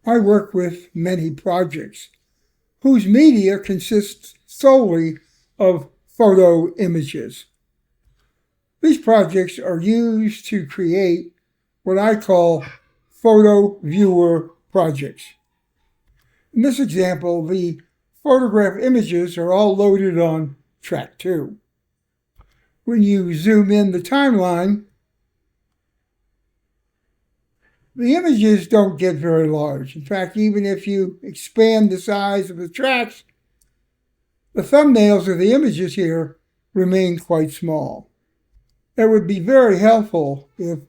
I work with many projects whose media consists solely of photo images. These projects are used to create what I call photo viewer projects. In this example, the photograph images are all loaded on track 2. When you zoom in the timeline, the images don't get very large. In fact, even if you expand the size of the tracks, the thumbnails of the images here remain quite small. It would be very helpful if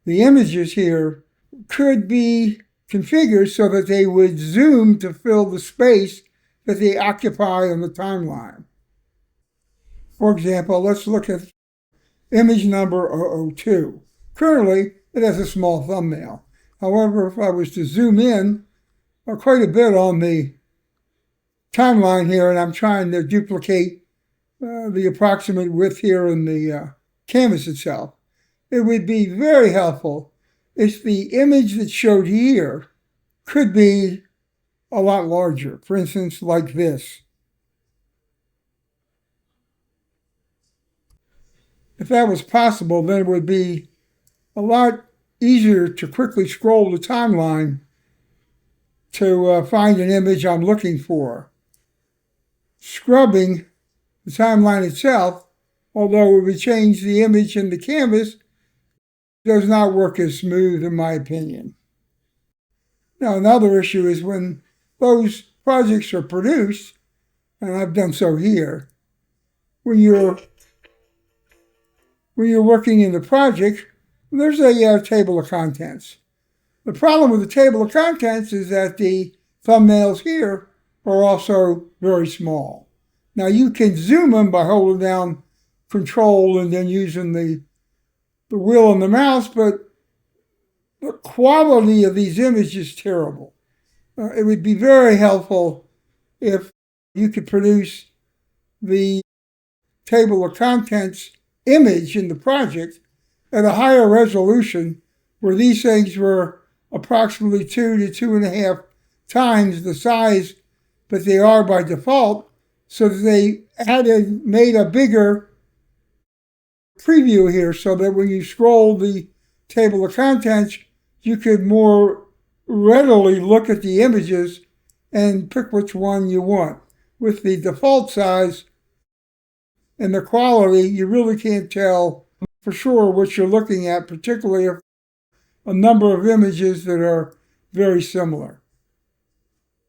the images here could be configured so that they would zoom to fill the space that they occupy on the timeline. For example, let's look at image number 002. Currently, it has a small thumbnail. However, if I was to zoom in quite a bit on the timeline here, and I'm trying to duplicate the approximate width here in the canvas itself, it would be very helpful if the image that's showed here could be a lot larger. For instance, like this. If that was possible, then it would be a lot easier to quickly scroll the timeline to find an image I'm looking for. Scrubbing the timeline itself, although it would change the image in the canvas, does not work as smooth in my opinion. Now, another issue is when those projects are produced, and I've done so here, when you're working in the project, there's a table of contents. The problem with the table of contents is that the thumbnails here are also very small. Now, you can zoom them by holding down Control and then using the wheel on the mouse, but the quality of these images is terrible. It would be very helpful if you could produce the table of contents image in the project at a higher resolution where these things were approximately 2 to 2.5 times the size that they are by default, so that they made a bigger preview here so that when you scroll the table of contents, you could more readily look at the images and pick which one you want. With the default size and the quality, you really can't tell for sure what you're looking at, particularly if a number of images that are very similar.